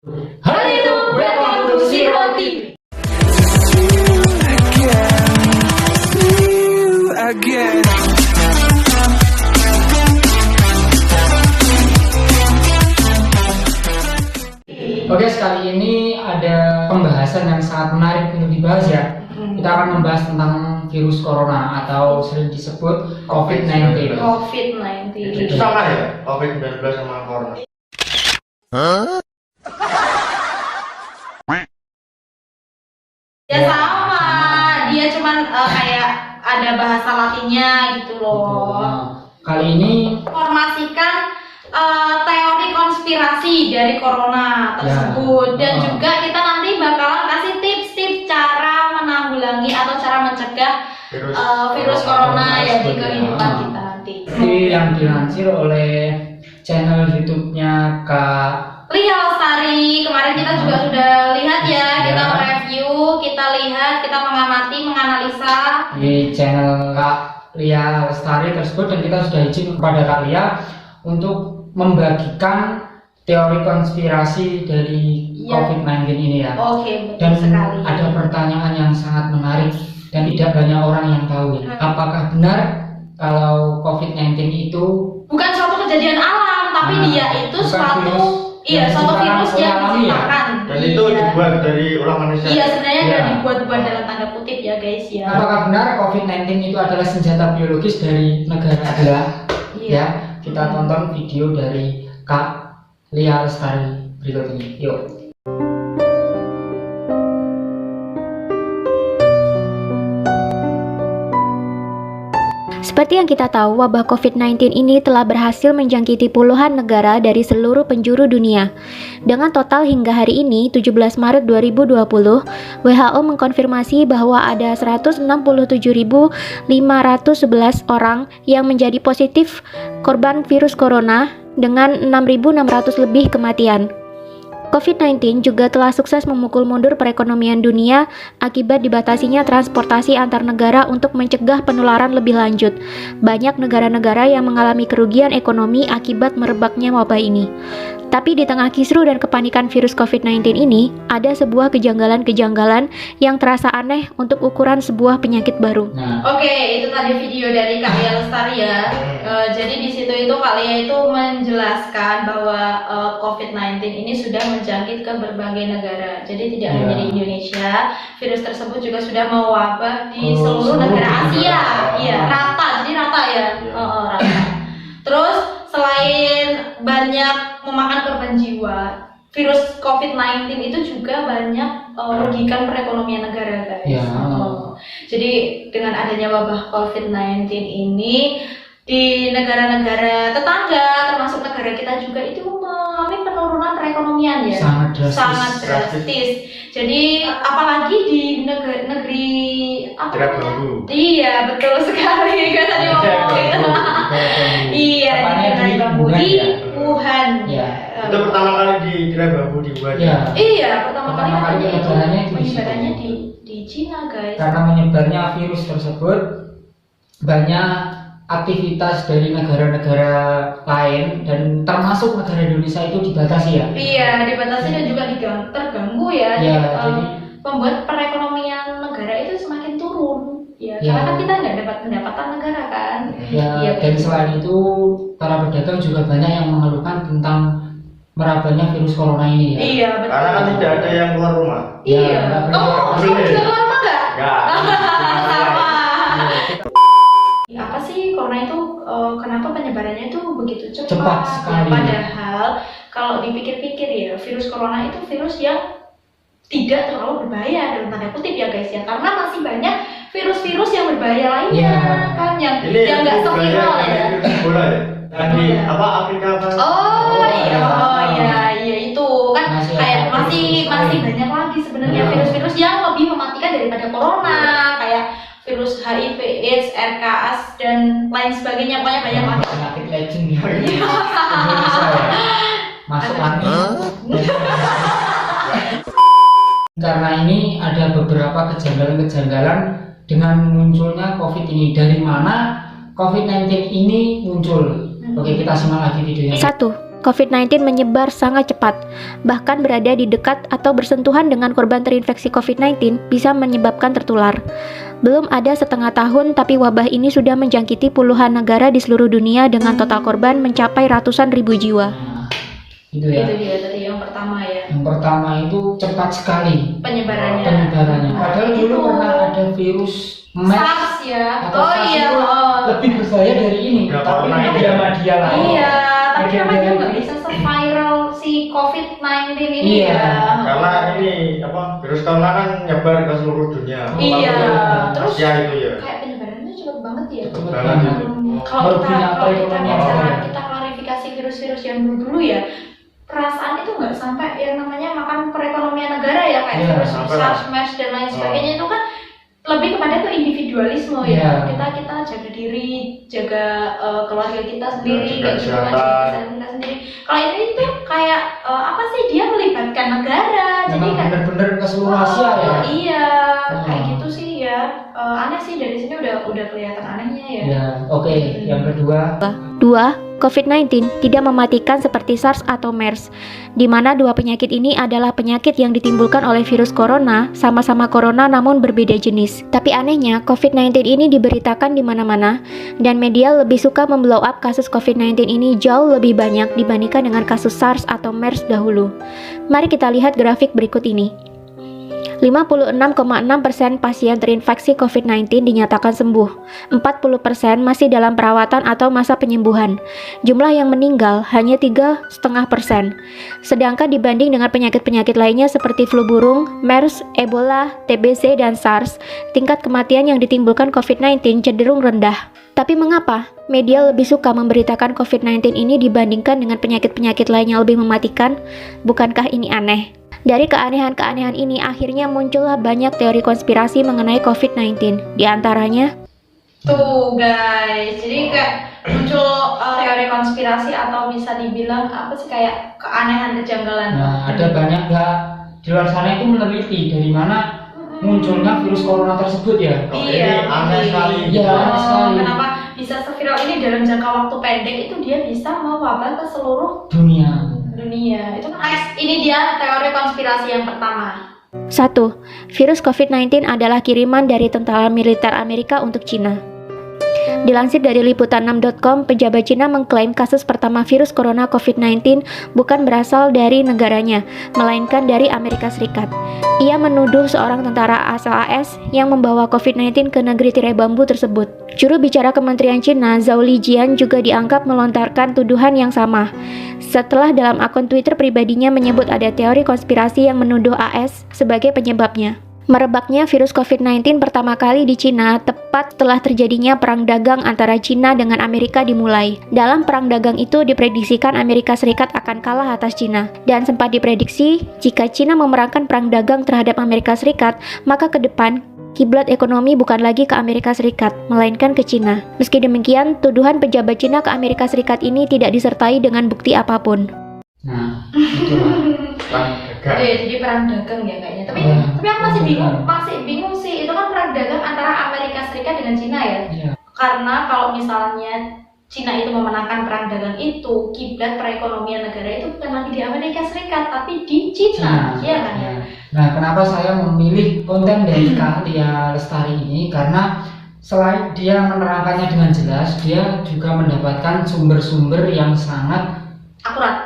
Hai YouTube, welcome to Zero TV. Again. Oke, sekali ini ada pembahasan yang sangat menarik untuk dibahas ya. Kita akan membahas tentang virus corona atau sering disebut COVID-19. Itu sama ya, COVID-19 sama corona. Ya sama, dia cuman kayak ada bahasa latinnya gitu loh. Kali ini Informasikan teori konspirasi dari corona tersebut dan juga kita nanti bakalan kasih tips-tips cara menanggulangi atau cara mencegah virus corona ya di kehidupan kita nanti. ini yang dilansir oleh channel YouTube-nya Kak Lia Lestari, kemarin kita juga sudah lihat ya, kita mereview, kita lihat, kita mengamati, menganalisa di channel Kak Lia Lestari tersebut, dan kita sudah izin kepada Kak Lia untuk membagikan teori konspirasi dari COVID-19 ini ya. Oke, betul Dan sekali. ada pertanyaan yang sangat menarik dan tidak banyak orang yang tahu ya. Apakah benar kalau COVID-19 itu Bukan suatu kejadian alam, tapi dia itu bukan suatu virus suatu virus yang alami ya? diciptakan. Dan itu dibuat dari ulah manusia. Iya, sebenarnya Iya. udah dibuat-buat dalam tanda kutip ya guys ya. Apakah benar COVID-19 itu adalah senjata biologis dari negara adalah? Iya. Ya, kita tonton video dari Kak Lia Lestari berikut ini. Yuk. Seperti yang kita tahu, wabah COVID-19 ini telah berhasil menjangkiti puluhan negara dari seluruh penjuru dunia. Dengan total hingga hari ini, 17 Maret 2020, WHO mengkonfirmasi bahwa ada 167.511 orang yang menjadi positif korban virus corona dengan 6.600 lebih kematian. COVID-19 juga telah sukses memukul mundur perekonomian dunia akibat dibatasinya transportasi antar negara untuk mencegah penularan lebih lanjut. Banyak negara-negara yang mengalami kerugian ekonomi akibat merebaknya wabah ini. Tapi di tengah kisru dan kepanikan virus COVID-19 ini, ada sebuah kejanggalan-kejanggalan yang terasa aneh untuk ukuran sebuah penyakit baru. Nah, Oke, itu tadi video dari Kak Lia Lestari ya. Jadi di situ itu Kak Lia itu menjelaskan bahwa COVID-19 ini sudah menjangkit ke berbagai negara. Jadi tidak hanya di Indonesia, virus tersebut juga sudah mewabah di seluruh negara Asia. Iya, rata. Jadi rata ya. Rata. Terus selain banyak memakan korban jiwa, virus COVID-19 itu juga banyak merugikan perekonomian negara, guys. Ya. Jadi dengan adanya wabah COVID-19 ini di negara-negara tetangga, termasuk negara kita juga itu mengalami penurunan perekonomian ya. Sangat drastis. Jadi apalagi di negeri apa Tirai namanya? bambu. Iya, betul sekali. Kan tadi ngomong gitu. Iya, di Tepatnya Tirai di Bambu Wuhan di ya? Wuhan. Ya. Itu pertama kali di tirai bambu di Wuhan. Ya. Iya, pertama kali penyebarannya itu di penyebarannya situ. di Cina, guys. Karena menyebarnya virus tersebut, banyak aktivitas dari negara-negara lain dan termasuk negara Indonesia itu dibatasi ya. Iya, dibatasi dan juga terganggu ya. Ya, Jadi, jadi membuat perekonomian negara itu semakin turun. Ya, Ya. karena kan kita nggak dapat pendapatan negara kan. ya, Iya, dan betul. selain itu para pedagang juga banyak yang mengeluhkan tentang merabanya virus corona ini ya. Iya, betul. Karena kan tidak ada yang keluar rumah. Iya. Ya, nggak Kamu boleh. juga keluar rumah nggak? Enggak. Sama. Apa sih corona itu kenapa penyebarannya itu begitu cepat? Cepat sekali. Padahal kalau dipikir-pikir ya, virus corona itu virus yang tidak terlalu berbahaya dalam tanda kutip ya guys ya, karena masih banyak virus-virus yang berbahaya lainnya Iya. kan yang Ini nggak seviral ya. Bola ya. Tadi Iya. apa Afrika apa? Iya itu kan Masih kayak ada virus masih lain. banyak lagi sebenarnya Iya. virus-virus yang lebih mematikan daripada corona, kayak virus HIV, AIDS, RKS dan lain sebagainya, pokoknya banyak lagi. Penyakit legend ya. Indonesia ya. Masuk angin. Karena ini ada beberapa kejanggalan-kejanggalan dengan munculnya COVID ini. Dari mana COVID-19 ini muncul? Oke, kita simak lagi videonya. 1. COVID-19 menyebar sangat cepat, bahkan berada di dekat atau bersentuhan dengan korban terinfeksi COVID-19 bisa menyebabkan tertular. Belum ada setengah tahun, tapi wabah ini sudah menjangkiti puluhan negara di seluruh dunia dengan total korban mencapai ratusan ribu jiwa. Nah, itu ya. Itu dia tadi yang pertama ya. Yang pertama itu cepat sekali Penyebarannya. Padahal dulu Itu pernah ada virus MERS SARS ya. atau Oh SARS iya. itu lebih berbahaya dari ini, Ya, tapi corona ini media media lain. Iya, tapi Media kenapa dia lain. nggak bisa se-viral si COVID-19 ini Iya. ya? Karena ini virus corona kan nyebar ke seluruh dunia. Iya. Walaupun Terus Asia itu ya. kayak penyebarannya cepet banget ya. Cepet Cepet banget. banget. Kalau Merugikan kita perekonomian bicara, negara. kita klarifikasi virus-virus yang dulu ya, perasaan itu nggak sampai yang namanya makan perekonomian negara ya, kayak Iya, virus sampai SARS, lah. MERS dan lain sebagainya itu kan lebih kepada tuh individualisme ya. Iya. Kita jaga diri, jaga keluarga kita sendiri, Jaga kayak gitu kan, kesehatan. jaga kesehatan kita sendiri. Kalau ini tuh kayak apa sih, dia melibatkan negara, jadi Memang kayak benar-benar ke seluruh Asia ya. iya, kayak Hmm. gitu sih ya. Aneh sih, dari sini udah kelihatan anehnya ya. Ya, oke. Yang kedua, 2. COVID-19 tidak mematikan seperti SARS atau MERS, di mana dua penyakit ini adalah penyakit yang ditimbulkan oleh virus corona, sama-sama corona namun berbeda jenis. Tapi anehnya, COVID-19 ini diberitakan di mana-mana, dan media lebih suka memblow up kasus COVID-19 ini jauh lebih banyak dibandingkan dengan kasus SARS atau MERS dahulu. Mari kita lihat grafik berikut ini. 56,6% pasien terinfeksi COVID-19 dinyatakan sembuh. 40% masih dalam perawatan atau masa penyembuhan. Jumlah yang meninggal hanya 3,5%. Sedangkan dibanding dengan penyakit-penyakit lainnya seperti flu burung, MERS, Ebola, TBC, dan SARS, tingkat kematian yang ditimbulkan COVID-19 cenderung rendah. Tapi mengapa media lebih suka memberitakan COVID-19 ini dibandingkan dengan penyakit-penyakit lain yang lebih mematikan? Bukankah ini aneh? Dari keanehan-keanehan ini akhirnya muncullah banyak teori konspirasi mengenai COVID-19. Di antaranya, Tuh guys, jadi kayak muncul teori konspirasi atau bisa dibilang apa sih, kayak keanehan, kejanggalan. nah ada banyak nggak di luar sana itu meneliti dari mana munculnya virus corona tersebut ya. Oh, ini aneh sekali. Iya, aneh sekali. Kenapa bisa seviral ini dalam jangka waktu pendek itu dia bisa mewabah ke seluruh Dunia. dunia. Itu kan ini dia teori konspirasi yang pertama. 1. Virus COVID-19 adalah kiriman dari tentara militer Amerika untuk Cina. Dilansir dari liputan6.com, pejabat Cina mengklaim kasus pertama virus corona COVID-19 bukan berasal dari negaranya, melainkan dari Amerika Serikat. Ia menuduh seorang tentara asal AS yang membawa COVID-19 ke negeri tirai bambu tersebut. Juru bicara Kementerian Cina, Zhao Lijian, juga dianggap melontarkan tuduhan yang sama. Setelah dalam akun Twitter pribadinya menyebut ada teori konspirasi yang menuduh AS sebagai penyebabnya. Merebaknya virus COVID-19 pertama kali di Cina tepat setelah terjadinya perang dagang antara Cina dengan Amerika dimulai. Dalam perang dagang itu diprediksikan Amerika Serikat akan kalah atas Cina. Dan sempat diprediksi jika Cina memerankan perang dagang terhadap Amerika Serikat, maka ke depan kiblat ekonomi bukan lagi ke Amerika Serikat, melainkan ke Cina. Meski demikian, tuduhan pejabat Cina ke Amerika Serikat ini tidak disertai dengan bukti apapun. Nah, itulah. Jadi perang dagang ya kayaknya. Tapi aku masih bingung sih. Itu kan perang dagang antara Amerika Serikat dengan Cina ya. Iya. Karena kalau misalnya Cina itu memenangkan perang dagang itu, kiblat perekonomian negara itu bukan lagi di Amerika Serikat tapi di Cina. Iya kan ya? Nah, kenapa saya memilih konten dari Kak Lia Lestari ini? Karena selain dia menerangkannya dengan jelas, dia juga mendapatkan sumber-sumber yang sangat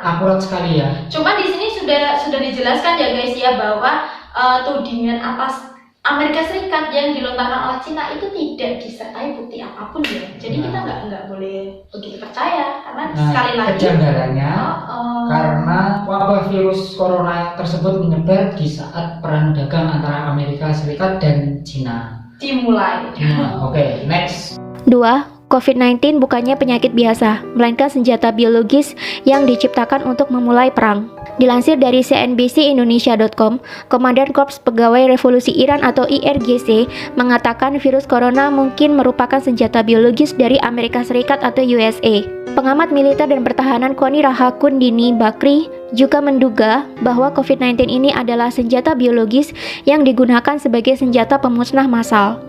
akurat sekali ya. Cuma di sini sudah dijelaskan ya guys ya, bahwa tudingan atas Amerika Serikat yang dilontarkan oleh Cina itu tidak disertai bukti apapun ya. Jadi kita nggak boleh begitu percaya, karena sekali lagi kejanggalannya karena wabah virus corona tersebut menyebar di saat perang dagang antara Amerika Serikat dan Cina. dimulai. Oke, next. 2. COVID-19 bukannya penyakit biasa, melainkan senjata biologis yang diciptakan untuk memulai perang. Dilansir dari cnbcindonesia.com, Komandan Korps Pegawai Revolusi Iran atau IRGC mengatakan virus corona mungkin merupakan senjata biologis dari Amerika Serikat atau USA. Pengamat militer dan pertahanan Koni Rahakundini Bakri juga menduga bahwa COVID-19 ini adalah senjata biologis yang digunakan sebagai senjata pemusnah massal.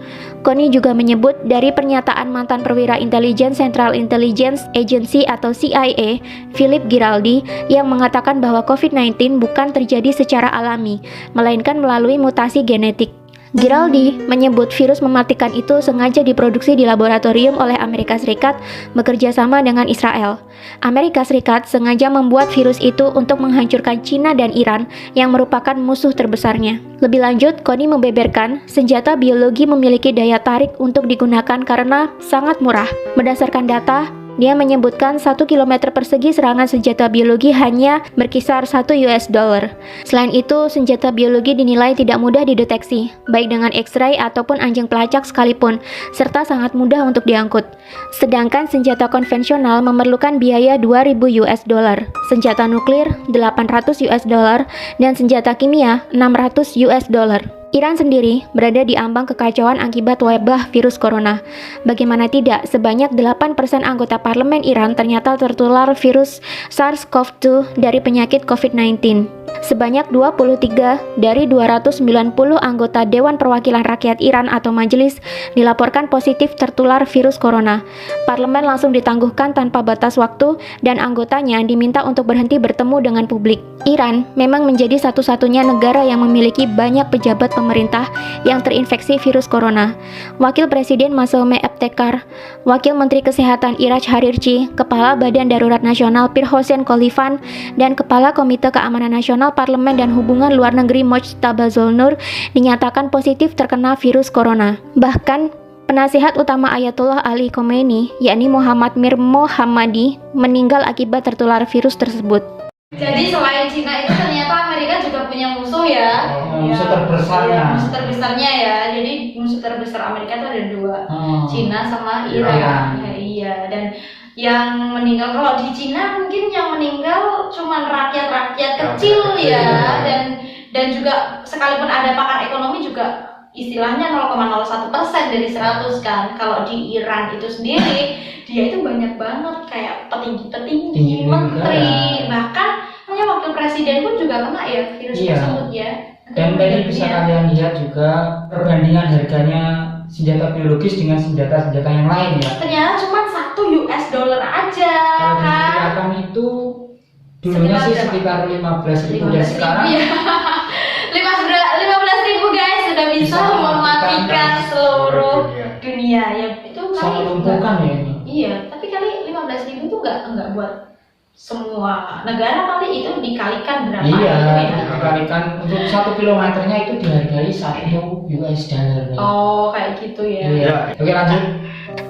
Connie juga menyebut dari pernyataan mantan perwira intelijen Central Intelligence Agency atau CIA, Philip Giraldi, yang mengatakan bahwa COVID-19 bukan terjadi secara alami, melainkan melalui mutasi genetik. Giraldi menyebut virus mematikan itu sengaja diproduksi di laboratorium oleh Amerika Serikat bekerja sama dengan Israel. Amerika Serikat sengaja membuat virus itu untuk menghancurkan Cina dan Iran yang merupakan musuh terbesarnya. Lebih lanjut, Connie membeberkan senjata biologi memiliki daya tarik untuk digunakan karena sangat murah. Berdasarkan data, dia menyebutkan 1 km persegi serangan senjata biologi hanya berkisar $1. Selain itu, senjata biologi dinilai tidak mudah dideteksi, baik dengan X-ray ataupun anjing pelacak sekalipun, serta sangat mudah untuk diangkut. Sedangkan senjata konvensional memerlukan biaya $2.000, senjata nuklir $800, dan senjata kimia $600. Iran sendiri berada di ambang kekacauan akibat wabah virus corona. Bagaimana tidak, sebanyak 8% anggota parlemen Iran ternyata tertular virus SARS-CoV-2 dari penyakit COVID-19. Sebanyak 23 dari 290 anggota Dewan Perwakilan Rakyat Iran atau majelis dilaporkan positif tertular virus corona. Parlemen langsung ditangguhkan tanpa batas waktu dan anggotanya diminta untuk berhenti bertemu dengan publik. Iran memang menjadi satu-satunya negara yang memiliki banyak pejabat pemerintah yang terinfeksi virus corona. Wakil Presiden Masoume Ebtekar, Wakil Menteri Kesehatan Iraj Harirchi, Kepala Badan Darurat Nasional Pir Hossein Khalifan, dan Kepala Komite Keamanan Nasional Parlemen dan Hubungan Luar Negeri Mojtaba Zolnur dinyatakan positif terkena virus corona. Bahkan penasihat utama Ayatollah Ali Khomeini, yakni Muhammad Mir Mohammadi, meninggal akibat tertular virus tersebut. Jadi selain Cina itu ternyata Amerika juga punya musuh ya. Musuh terbesarnya. Ya, musuh terbesarnya ya. Jadi musuh terbesar Amerika itu ada dua, Cina sama Iran. Ya, iya. Dan yang meninggal, kalau di Cina mungkin yang meninggal cuman rakyat-rakyat kecil ya. Dan juga sekalipun ada pakar ekonomi juga istilahnya 0,01% dari 100 kan. Kalau di Iran itu sendiri dia itu banyak banget kayak petinggi-petinggi, menteri, bahkan hanya wakil presiden pun juga kena ya virus tersebut ya. Dan tadi bisa kalian lihat juga perbandingan harganya senjata biologis dengan senjata-senjata yang lain ya. Ternyata cuma $1 aja Kalau kan. diperkirakan itu dulunya sih sekitar 15.000 dan sekarang ya. 15.000 guys sudah bisa mematikan seluruh dunia ya. Itu sangat lumpuhkan ya ini. Iya, tapi kali 15.000 itu nggak buat semua negara, kali itu dikalikan berapa? Iya, gitu ya? dikalikan untuk 1 kilometernya itu dihargai $1. Oh, kayak gitu ya. Iya. Oke, lanjut.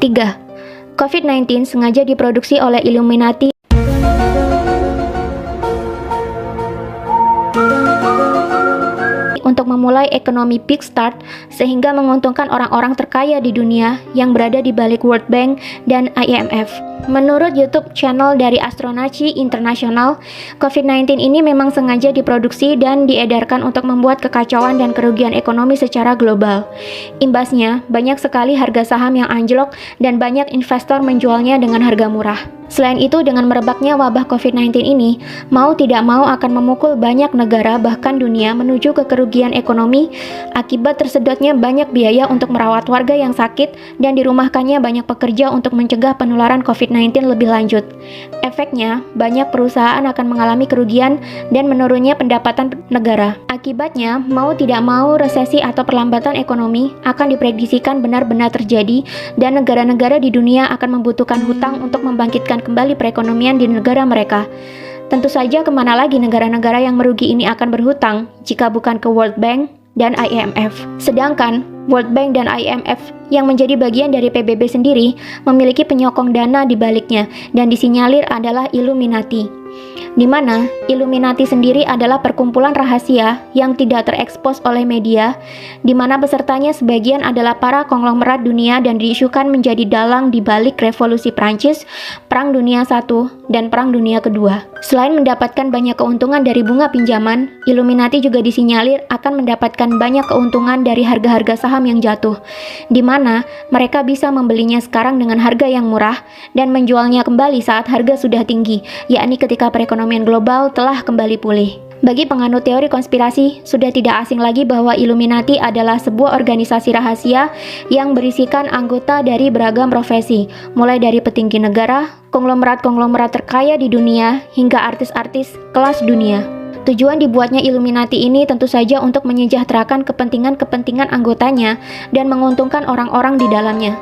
3. COVID-19 sengaja diproduksi oleh Illuminati untuk memulai ekonomi big start sehingga menguntungkan orang-orang terkaya di dunia yang berada di balik World Bank dan IMF. Menurut YouTube channel dari Astronaci International, COVID-19 ini memang sengaja diproduksi dan diedarkan untuk membuat kekacauan dan kerugian ekonomi secara global. Imbasnya, banyak sekali harga saham yang anjlok dan banyak investor menjualnya dengan harga murah. Selain itu, dengan merebaknya wabah COVID-19 ini, mau tidak mau akan memukul banyak negara bahkan dunia menuju ke kerugian ekonomi akibat tersedotnya banyak biaya untuk merawat warga yang sakit dan dirumahkannya banyak pekerja untuk mencegah penularan COVID-19 lebih lanjut. Efeknya, banyak perusahaan akan mengalami kerugian dan menurunnya pendapatan negara. Akibatnya, mau tidak mau resesi atau perlambatan ekonomi akan diprediksikan benar-benar terjadi dan negara-negara di dunia akan membutuhkan hutang untuk membangkitkan kembali perekonomian di negara mereka. Tentu saja kemana lagi negara-negara yang merugi ini akan berhutang jika bukan ke World Bank dan IMF. Sedangkan World Bank dan IMF yang menjadi bagian dari PBB sendiri memiliki penyokong dana di baliknya dan disinyalir adalah Illuminati, di mana Illuminati sendiri adalah perkumpulan rahasia yang tidak terekspos oleh media, di mana pesertanya sebagian adalah para konglomerat dunia dan diisukan menjadi dalang di balik revolusi Prancis, Perang Dunia I, dan Perang Dunia II. Selain mendapatkan banyak keuntungan dari bunga pinjaman, Illuminati juga disinyalir akan mendapatkan banyak keuntungan dari harga-harga saham yang jatuh, di mana mereka bisa membelinya sekarang dengan harga yang murah dan menjualnya kembali saat harga sudah tinggi, yakni ketika perekonomian global telah kembali pulih. Bagi penganut teori konspirasi, sudah tidak asing lagi bahwa Illuminati adalah sebuah organisasi rahasia yang berisikan anggota dari beragam profesi, mulai dari petinggi negara, konglomerat-konglomerat terkaya di dunia, hingga artis-artis kelas dunia. Tujuan dibuatnya Illuminati ini tentu saja untuk menyejahterakan kepentingan-kepentingan anggotanya dan menguntungkan orang-orang di dalamnya.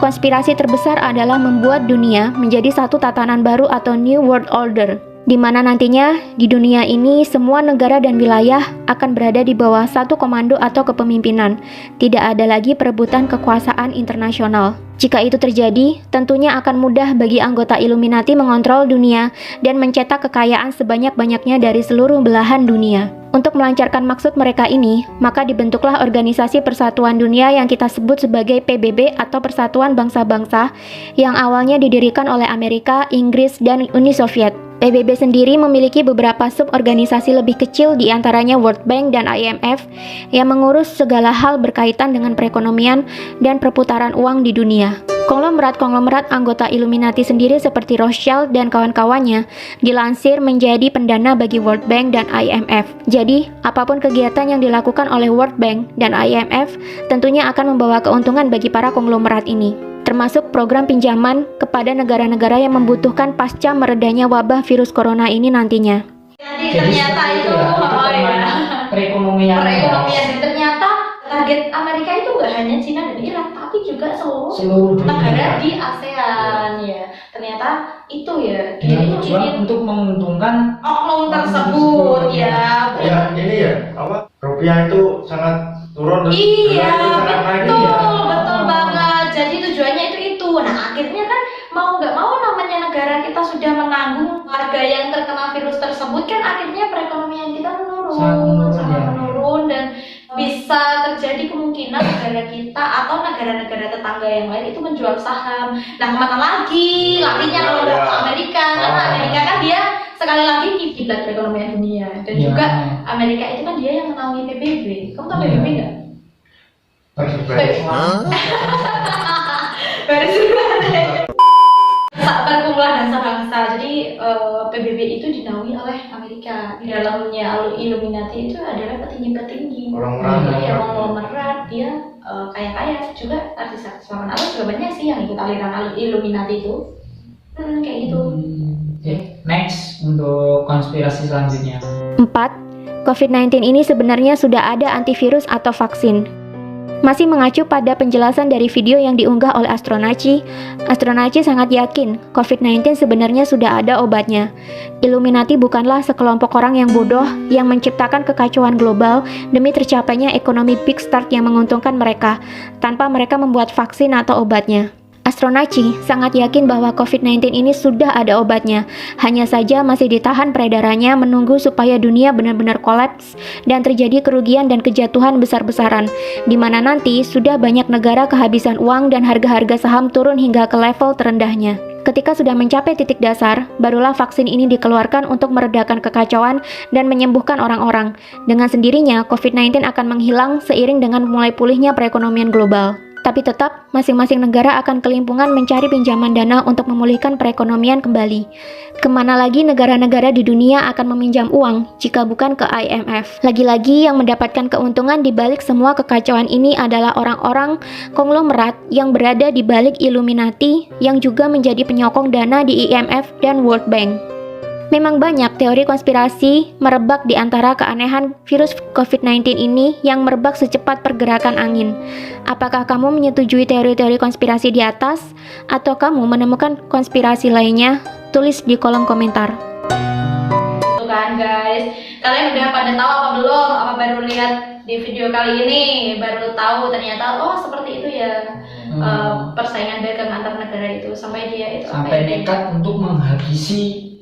Konspirasi terbesar adalah membuat dunia menjadi satu tatanan baru atau New World Order, di mana nantinya di dunia ini semua negara dan wilayah akan berada di bawah satu komando atau kepemimpinan. Tidak ada lagi perebutan kekuasaan internasional. Jika itu terjadi, tentunya akan mudah bagi anggota Illuminati mengontrol dunia dan mencetak kekayaan sebanyak-banyaknya dari seluruh belahan dunia. Untuk melancarkan maksud mereka ini, maka dibentuklah Organisasi Persatuan Dunia yang kita sebut sebagai PBB atau Persatuan Bangsa-Bangsa yang awalnya didirikan oleh Amerika, Inggris, dan Uni Soviet. PBB sendiri memiliki beberapa suborganisasi lebih kecil, di antaranya World Bank dan IMF yang mengurus segala hal berkaitan dengan perekonomian dan perputaran uang di dunia. Konglomerat-konglomerat anggota Illuminati sendiri seperti Rothschild dan kawan-kawannya dilansir menjadi pendana bagi World Bank dan IMF. Jadi, apapun kegiatan yang dilakukan oleh World Bank dan IMF tentunya akan membawa keuntungan bagi para konglomerat ini, termasuk program pinjaman kepada negara-negara yang membutuhkan pasca meredanya wabah virus corona ini nantinya. Jadi ternyata itu perekonomian. dan ternyata target Amerika itu gak hanya Cina dan Iran, tapi juga seluruh negara di ASEAN ya. Ternyata itu ya. Dengan Jadi tujuan untuk menguntungkan oknum tersebut ya. Ya ini ya apa rupiah itu sangat turun terus Iya, dolar itu sangat naik betul, ya. betul banget. Jadi tujuannya itu. Nah, akhirnya kan mau nggak mau namanya negara kita sudah menanggung warga yang terkena virus tersebut, kan akhirnya perekonomian kita sangat menurun dan bisa terjadi kemungkinan negara kita atau negara-negara tetangga yang lain itu menjual saham. Nah, kemana lagi? Larinya kalau nggak ke Amerika, karena Amerika kan dia sekali lagi kiblat perekonomian dunia dan juga Amerika itu kan dia yang menaungi PBB. Kamu tahu PBB nggak? Perkumpulan bangsa-bangsa. Jadi PBB itu dinaungi oleh Amerika. Di dalamnya Illuminati itu adalah petinggi-petinggi. Yang konglomerat, dia kaya-kaya juga, artis-artis papan atas juga banyak sih yang ikut aliran Illuminati itu. Kayak gitu. Next untuk konspirasi selanjutnya. 4. COVID-19 ini sebenarnya sudah ada antivirus atau vaksin. Masih mengacu pada penjelasan dari video yang diunggah oleh Astronaci sangat yakin COVID-19 sebenarnya sudah ada obatnya. Illuminati bukanlah sekelompok orang yang bodoh yang menciptakan kekacauan global demi tercapainya ekonomi big start yang menguntungkan mereka, tanpa mereka membuat vaksin atau obatnya. Astronaci sangat yakin bahwa COVID-19 ini sudah ada obatnya, hanya saja masih ditahan peredarannya menunggu supaya dunia benar-benar kolaps dan terjadi kerugian dan kejatuhan besar-besaran, di mana nanti sudah banyak negara kehabisan uang dan harga-harga saham turun hingga ke level terendahnya. Ketika sudah mencapai titik dasar, barulah vaksin ini dikeluarkan untuk meredakan kekacauan dan menyembuhkan orang-orang. Dengan sendirinya, COVID-19 akan menghilang seiring dengan mulai pulihnya perekonomian global. Tapi tetap, masing-masing negara akan kelimpungan mencari pinjaman dana untuk memulihkan perekonomian kembali. Kemana lagi negara-negara di dunia akan meminjam uang jika bukan ke IMF? Lagi-lagi yang mendapatkan keuntungan di balik semua kekacauan ini adalah orang-orang konglomerat yang berada di balik Illuminati yang juga menjadi penyokong dana di IMF dan World Bank. Memang banyak teori konspirasi merebak di antara keanehan virus COVID-19 ini yang merebak secepat pergerakan angin. Apakah kamu menyetujui teori-teori konspirasi di atas? Atau kamu menemukan konspirasi lainnya? Tulis di kolom komentar. Tuh kan guys, kalian udah pada tahu apa belum? Apa baru lihat di video kali ini? Baru tahu ternyata, oh seperti itu ya. Persaingan dagang antar negara itu sampai dia itu sampai nekat untuk menghabisi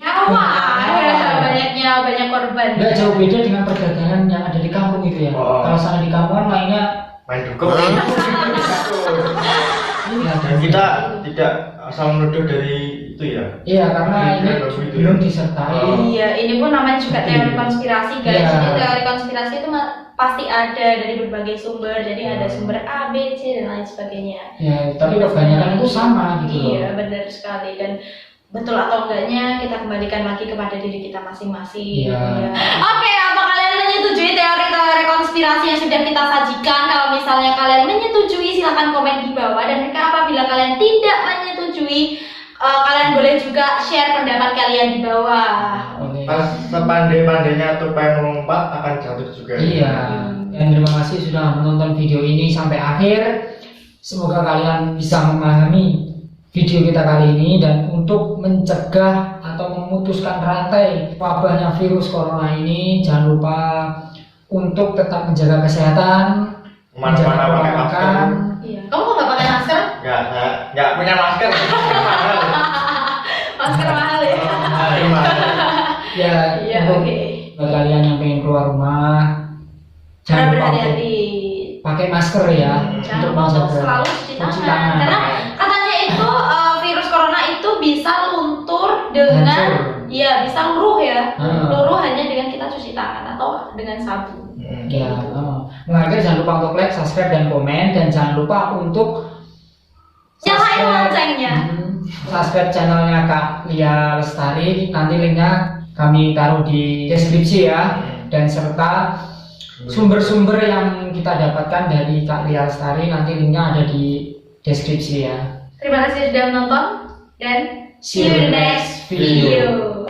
banyak korban. Nggak jauh beda dengan perdagangan yang ada di kampung itu ya. Kalau sana di kampung kan mainnya main dukung. Dan kita tidak asal menuduh dari itu ya. Iya, karena ini belum disertai. Iya, ini pun namanya juga teori konspirasi guys. Iya. Jadi teori konspirasi itu pasti ada dari berbagai sumber. Jadi ada sumber A, B, C dan lain sebagainya. Ya, tapi kebanyakan itu sama gitu loh. Iya, benar sekali. Dan betul atau enggaknya kita kembalikan lagi kepada diri kita masing-masing. Iya. Ya. Oke, apa kalian menyetujui teori-teori konspirasi yang sudah kita sajikan? Kalau misalnya kalian menyetujui, silahkan komen di bawah. Dan jika apabila kalian tidak menyetujui, kalian boleh juga share pendapat kalian di bawah. Oke. Pas sepandai-pandainya tupai melompat akan jatuh juga. Iya. Dan terima kasih sudah menonton video ini sampai akhir. Semoga kalian bisa memahami video kita kali ini, dan untuk mencegah atau memutuskan rantai wabahnya virus corona ini, jangan lupa untuk tetap menjaga kesehatan, Kemana-mana menjaga pakai pola masker. makan. Iya. Kamu kok nggak pakai masker? Nggak punya masker. Mahal. Masker mahal ya. Mahal. Ya, Iya, untuk oke. buat kalian yang pengen keluar rumah, Jangan jangan lupa untuk berhati-hati. pakai masker ya, Jangan untuk lupa untuk menjaga selalu cuci tangan. Karena katanya itu virus corona itu bisa luntur dengan, Hancur. iya bisa luruh ya, Hmm. luruh hanya dengan kita cuci tangan atau dengan sabun. Ya, mengakhir jangan lupa untuk like, subscribe, dan komen, dan jangan lupa untuk Nyalain loncengnya. Subscribe channelnya Kak Lia Lestari, nanti linknya kami taruh di deskripsi ya, dan serta sumber-sumber yang kita dapatkan dari Kak Lia Lestari nanti linknya ada di deskripsi ya. Terima kasih sudah menonton dan See you in the next video.